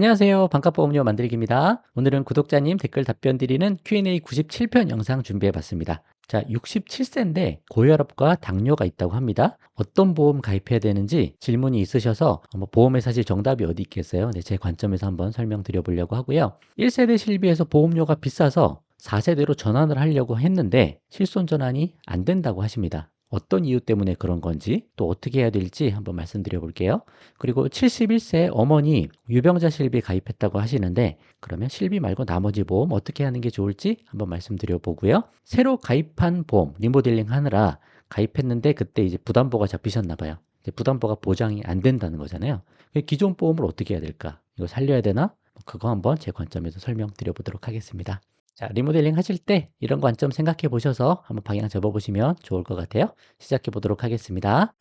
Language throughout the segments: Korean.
안녕하세요. 반값보험료 만들기입니다. 오늘은 구독자님 댓글 답변 드리는 Q&A 97편 영상 준비해 봤습니다. 자, 67세인데 고혈압과 당뇨가 있다고 합니다. 어떤 보험 가입해야 되는지 질문이 있으셔서 보험에 사실 정답이 어디 있겠어요. 네, 제 관점에서 한번 설명드려 보려고 하고요. 1세대 실비에서 보험료가 비싸서 4세대로 전환을 하려고 했는데 실손 전환이 안 된다고 하십니다. 어떤 이유 때문에 그런 건지 또 어떻게 해야 될지 한번 말씀드려 볼게요. 그리고 71세 어머니 유병자 실비 가입했다고 하시는데 그러면 실비 말고 나머지 보험 어떻게 하는 게 좋을지 한번 말씀드려 보고요. 새로 가입한 보험 리모델링 하느라 가입했는데 그때 이제 부담보가 잡히셨나 봐요. 이제 부담보가 보장이 안 된다는 거잖아요. 기존 보험을 어떻게 해야 될까? 이거 살려야 되나? 그거 한번 제 관점에서 설명드려 보도록 하겠습니다. 자, 리모델링 하실 때 이런 관점 생각해 보셔서 한번 방향 잡아 보시면 좋을 것 같아요. 시작해 보도록 하겠습니다.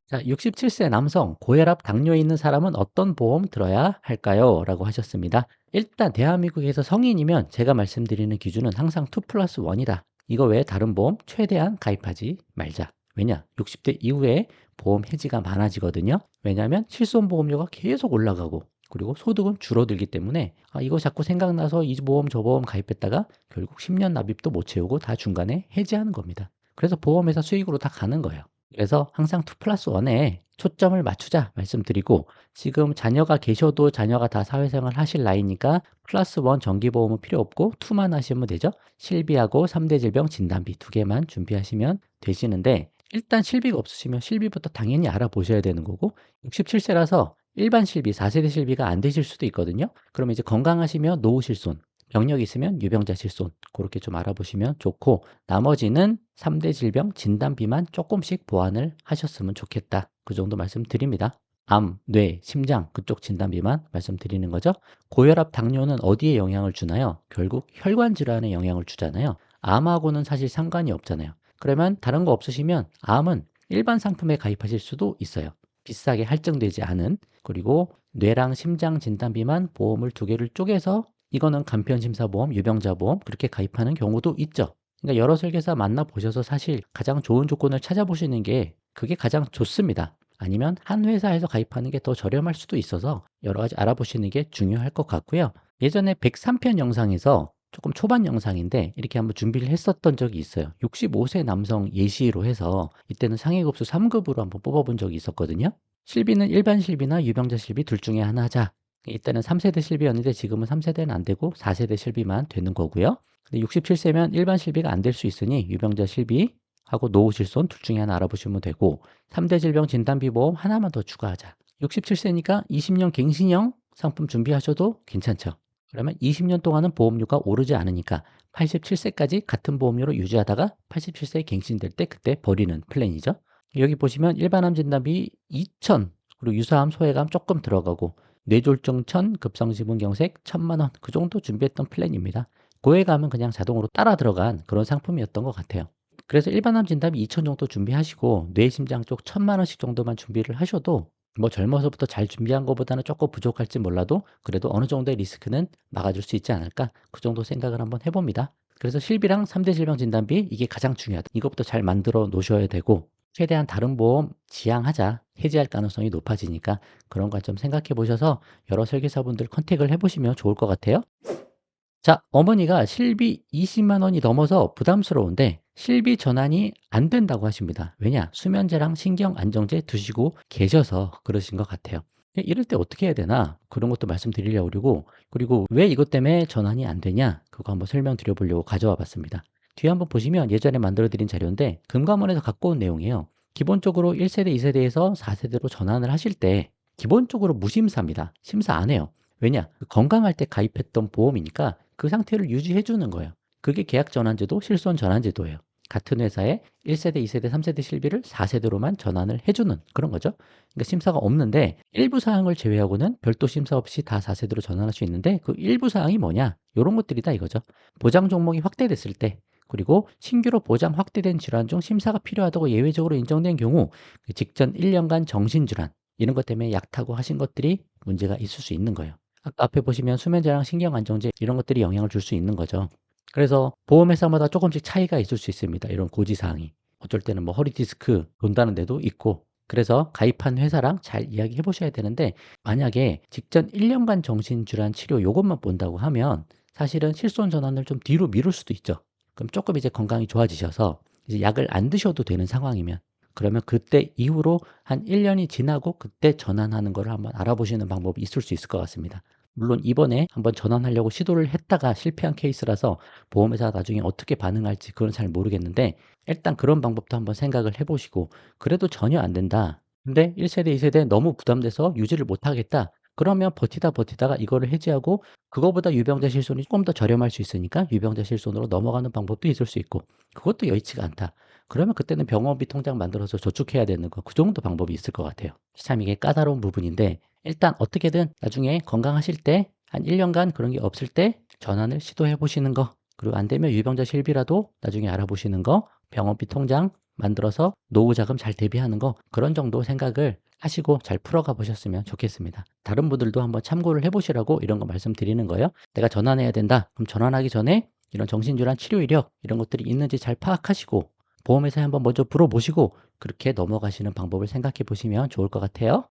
자, 67세 남성, 고혈압, 당뇨 있는 사람은 어떤 보험 들어야 할까요? 라고 하셨습니다. 일단 대한민국에서 성인이면 제가 말씀드리는 기준은 항상 2 플러스 1이다. 이거 외에 다른 보험 최대한 가입하지 말자. 왜냐? 60대 이후에 보험 해지가 많아지거든요. 왜냐하면 실손보험료가 계속 올라가고 그리고 소득은 줄어들기 때문에 이거 자꾸 생각나서 이 보험 저 보험 가입했다가 결국 10년 납입도 못 채우고 다 중간에 해지하는 겁니다. 그래서 보험회사 수익으로 다 가는 거예요. 그래서 항상 2 플러스 1에 초점을 맞추자 말씀드리고 지금 자녀가 계셔도 자녀가 다 사회생활 하실 나이니까 플러스 1 정기보험은 필요 없고 2만 하시면 되죠. 실비하고 3대 질병 진단비 2개만 준비하시면 되시는데 일단 실비가 없으시면 실비부터 당연히 알아보셔야 되는 거고 67세라서 일반 실비, 4세대 실비가 안 되실 수도 있거든요. 그러면 이제 건강하시면 노후 실손, 병력 있으면 유병자 실손 그렇게 좀 알아보시면 좋고 나머지는 3대 질병 진단비만 조금씩 보완을 하셨으면 좋겠다. 그 정도 말씀드립니다. 암, 뇌, 심장 그쪽 진단비만 말씀드리는 거죠. 고혈압, 당뇨는 어디에 영향을 주나요? 결국 혈관 질환에 영향을 주잖아요. 암하고는 사실 상관이 없잖아요. 그러면 다른 거 없으시면 암은 일반 상품에 가입하실 수도 있어요. 비싸게 할증되지 않은 그리고 뇌랑 심장 진단비만 보험을 2개를 쪼개서 이거는 간편심사보험, 유병자보험 그렇게 가입하는 경우도 있죠. 그러니까 여러 설계사 만나보셔서 사실 가장 좋은 조건을 찾아보시는 게 그게 가장 좋습니다. 아니면 한 회사에서 가입하는 게 더 저렴할 수도 있어서 여러 가지 알아보시는 게 중요할 것 같고요. 예전에 103편 영상에서 조금 초반 영상인데 이렇게 한번 준비를 했었던 적이 있어요. 65세 남성 예시로 해서 이때는 상해급수 3급으로 한번 뽑아본 적이 있었거든요. 실비는 일반 실비나 유병자 실비 둘 중에 하나 하자. 이때는 3세대 실비였는데 지금은 3세대는 안 되고 4세대 실비만 되는 거고요. 근데 67세면 일반 실비가 안 될 수 있으니 유병자 실비하고 노후 실손 둘 중에 하나 알아보시면 되고 3대 질병 진단비 보험 하나만 더 추가하자. 67세니까 20년 갱신형 상품 준비하셔도 괜찮죠. 그러면 20년 동안은 보험료가 오르지 않으니까 87세까지 같은 보험료로 유지하다가 87세에 갱신될 때 그때 버리는 플랜이죠. 여기 보시면 일반암 진단비 2천 그리고 유사암 소외감 조금 들어가고 뇌졸중 1,000, 급성지문경색 1,000만 원 그 정도 준비했던 플랜입니다. 고액암은 그냥 자동으로 따라 들어간 그런 상품이었던 것 같아요. 그래서 일반암 진단비 2천 정도 준비하시고 뇌심장 쪽 1,000만 원씩 정도만 준비를 하셔도 뭐 젊어서부터 잘 준비한 것보다는 조금 부족할지 몰라도 그래도 어느 정도의 리스크는 막아줄 수 있지 않을까 그 정도 생각을 한번 해봅니다. 그래서 실비랑 3대 질병 진단비 이게 가장 중요하다. 이것부터 잘 만들어 놓으셔야 되고 최대한 다른 보험 지양하자. 해지할 가능성이 높아지니까 그런 것 좀 생각해 보셔서 여러 설계사분들 컨택을 해보시면 좋을 것 같아요. 자, 어머니가 실비 20만 원이 넘어서 부담스러운데 실비 전환이 안 된다고 하십니다. 왜냐? 수면제랑 신경 안정제 드시고 계셔서 그러신 것 같아요. 이럴 때 어떻게 해야 되나? 그런 것도 말씀드리려고 그리고 왜 이것 때문에 전환이 안 되냐? 그거 한번 설명드려 보려고 가져와 봤습니다. 뒤에 한번 보시면 예전에 만들어 드린 자료인데 금감원에서 갖고 온 내용이에요. 기본적으로 1세대, 2세대에서 4세대로 전환을 하실 때 기본적으로 무심사입니다. 심사 안 해요. 왜냐? 건강할 때 가입했던 보험이니까 그 상태를 유지해 주는 거예요. 그게 계약 전환제도, 실손 전환제도예요. 같은 회사에 1세대, 2세대, 3세대 실비를 4세대로만 전환을 해주는 그런 거죠. 그러니까 심사가 없는데 일부 사항을 제외하고는 별도 심사 없이 다 4세대로 전환할 수 있는데 그 일부 사항이 뭐냐? 이런 것들이다 이거죠. 보장 종목이 확대됐을 때 그리고 신규로 보장 확대된 질환 중 심사가 필요하다고 예외적으로 인정된 경우 직전 1년간 정신질환 이런 것 때문에 약타고 하신 것들이 문제가 있을 수 있는 거예요. 아까 앞에 보시면 수면제랑 신경안정제 이런 것들이 영향을 줄 수 있는 거죠. 그래서 보험회사마다 조금씩 차이가 있을 수 있습니다. 이런 고지사항이. 어쩔 때는 뭐 허리 디스크 돈다는 데도 있고. 그래서 가입한 회사랑 잘 이야기해 보셔야 되는데, 만약에 직전 1년간 정신질환 치료 요것만 본다고 하면 사실은 실손 전환을 좀 뒤로 미룰 수도 있죠. 그럼 조금 이제 건강이 좋아지셔서 이제 약을 안 드셔도 되는 상황이면, 그러면 그때 이후로 한 1년이 지나고 그때 전환하는 거를 한번 알아보시는 방법이 있을 수 있을 것 같습니다. 물론 이번에 한번 전환하려고 시도를 했다가 실패한 케이스라서 보험회사가 나중에 어떻게 반응할지 그건 잘 모르겠는데, 일단 그런 방법도 한번 생각을 해 보시고, 그래도 전혀 안 된다. 근데 1세대, 2세대 너무 부담돼서 유지를 못 하겠다. 그러면 버티다가 이거를 해지하고, 그거보다 유병자 실손이 조금 더 저렴할 수 있으니까 유병자 실손으로 넘어가는 방법도 있을 수 있고, 그것도 여의치가 않다. 그러면 그때는 병원비 통장 만들어서 저축해야 되는 거, 그 정도 방법이 있을 것 같아요. 참 이게 까다로운 부분인데, 일단 어떻게든 나중에 건강하실 때 한 1년간 그런 게 없을 때 전환을 시도해 보시는 거, 그리고 안 되면 유병자 실비라도 나중에 알아보시는 거, 병원비 통장 만들어서 노후 자금 잘 대비하는 거, 그런 정도 생각을 하시고 잘 풀어가 보셨으면 좋겠습니다. 다른 분들도 한번 참고를 해 보시라고 이런 거 말씀드리는 거예요. 내가 전환해야 된다. 그럼 전환하기 전에 이런 정신질환 치료 이력 이런 것들이 있는지 잘 파악하시고 보험회사에 한번 먼저 물어보시고 그렇게 넘어가시는 방법을 생각해 보시면 좋을 것 같아요.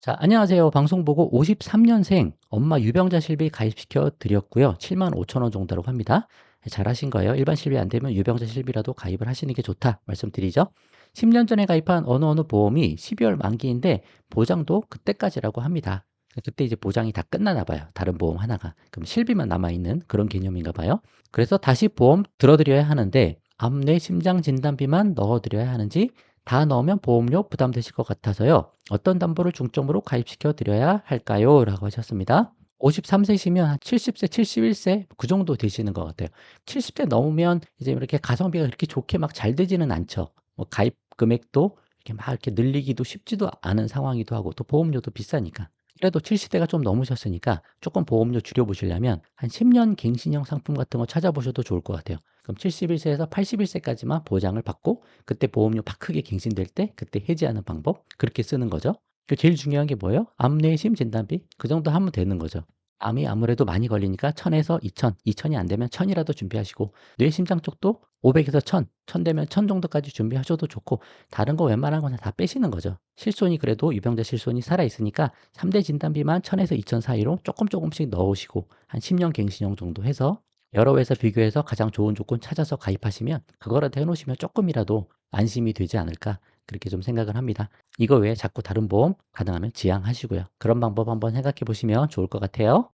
자, 안녕하세요. 방송 보고 53년생 엄마 유병자 실비 가입시켜 드렸고요. 7만 5천 원 정도라고 합니다. 잘하신 거예요. 일반 실비 안 되면 유병자 실비라도 가입을 하시는 게 좋다 말씀드리죠. 10년 전에 가입한 어느 보험이 12월 만기인데 보장도 그때까지라고 합니다. 그때 이제 보장이 다 끝나나 봐요. 다른 보험 하나가. 그럼 실비만 남아있는 그런 개념인가 봐요. 그래서 다시 보험 들어드려야 하는데 암내 심장 진단비만 넣어드려야 하는지, 다 넣으면 보험료 부담되실 것 같아서요. 어떤 담보를 중점으로 가입시켜 드려야 할까요? 라고 하셨습니다. 53세시면 한 70세, 71세 그 정도 되시는 것 같아요. 70세 넘으면 이제 이렇게 가성비가 그렇게 좋게 막 잘 되지는 않죠. 뭐 가입 금액도 이렇게 막 이렇게 늘리기도 쉽지도 않은 상황이기도 하고 또 보험료도 비싸니까. 그래도 70대가 좀 넘으셨으니까 조금 보험료 줄여보시려면 한 10년 갱신형 상품 같은 거 찾아보셔도 좋을 것 같아요. 그럼 71세에서 81세까지만 보장을 받고 그때 보험료 팍 크게 갱신될 때 그때 해지하는 방법, 그렇게 쓰는 거죠. 그 제일 중요한 게 뭐예요? 암내심 진단비 그 정도 하면 되는 거죠. 암이 아무래도 많이 걸리니까 1000에서 2000, 2000이 안 되면 1000이라도 준비하시고, 뇌심장 쪽도 500에서 1000, 1000 되면 1000 정도까지 준비하셔도 좋고, 다른 거 웬만한 거는 다 빼시는 거죠. 실손이 그래도 유병자 실손이 살아 있으니까 3대 진단비만 1000에서 2000 사이로 조금씩 넣으시고 한 10년 갱신형 정도 해서 여러 회사 비교해서 가장 좋은 조건 찾아서 가입하시면 그거라도 해 놓으시면 조금이라도 안심이 되지 않을까, 그렇게 좀 생각을 합니다. 이거 외에 자꾸 다른 보험 가능하면 지양하시고요. 그런 방법 한번 생각해 보시면 좋을 것 같아요.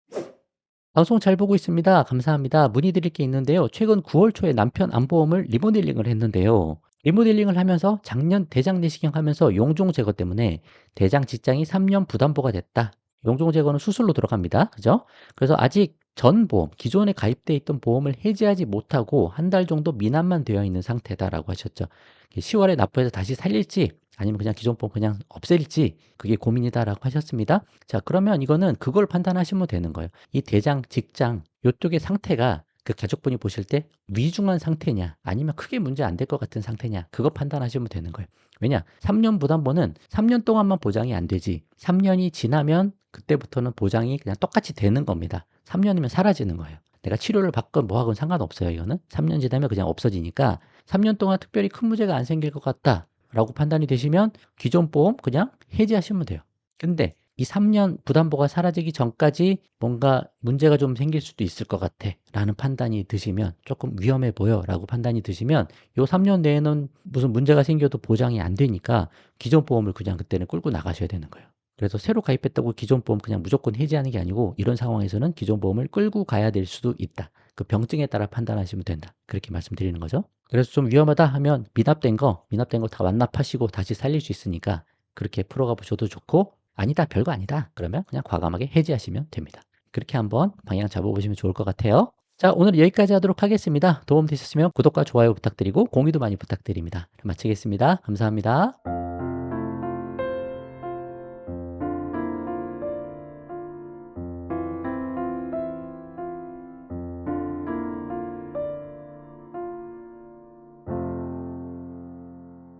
방송 잘 보고 있습니다. 감사합니다. 문의드릴 게 있는데요. 최근 9월 초에 남편 암보험을 리모델링을 했는데요. 리모델링을 하면서 작년 대장 내시경 하면서 용종 제거 때문에 대장 직장이 3년 부담보가 됐다. 용종 제거는 수술로 들어갑니다. 그죠? 그래서 아직 전 보험, 기존에 가입돼 있던 보험을 해지하지 못하고 한 달 정도 미납만 되어 있는 상태다라고 하셨죠. 10월에 납부해서 다시 살릴지 아니면 그냥 기존 보험 그냥 없앨지 그게 고민이다라고 하셨습니다. 자, 그러면 이거는 그걸 판단하시면 되는 거예요. 이 대장, 직장 요쪽의 상태가 그 가족분이 보실 때 위중한 상태냐 아니면 크게 문제 안 될 것 같은 상태냐, 그거 판단하시면 되는 거예요. 왜냐? 3년 부담보는 3년 동안만 보장이 안 되지 3년이 지나면 그때부터는 보장이 그냥 똑같이 되는 겁니다. 3년이면 사라지는 거예요. 내가 치료를 받건 뭐하건 상관없어요. 이거는 3년 지나면 그냥 없어지니까 3년 동안 특별히 큰 문제가 안 생길 것 같다 라고 판단이 되시면 기존 보험 그냥 해지하시면 돼요. 근데 이 3년 부담보가 사라지기 전까지 뭔가 문제가 좀 생길 수도 있을 것 같아 라는 판단이 드시면, 조금 위험해 보여 라고 판단이 드시면 요 3년 내에는 무슨 문제가 생겨도 보장이 안 되니까 기존 보험을 그냥 그때는 끌고 나가셔야 되는 거예요. 그래서 새로 가입했다고 기존 보험 그냥 무조건 해지하는 게 아니고, 이런 상황에서는 기존 보험을 끌고 가야 될 수도 있다. 그 병증에 따라 판단하시면 된다. 그렇게 말씀드리는 거죠. 그래서 좀 위험하다 하면 미납된 거 다 완납하시고 다시 살릴 수 있으니까 그렇게 풀어가 보셔도 좋고, 아니다, 별거 아니다, 그러면 그냥 과감하게 해지하시면 됩니다. 그렇게 한번 방향 잡아보시면 좋을 것 같아요. 자, 오늘 여기까지 하도록 하겠습니다. 도움 되셨으면 구독과 좋아요 부탁드리고 공유도 많이 부탁드립니다. 마치겠습니다. 감사합니다.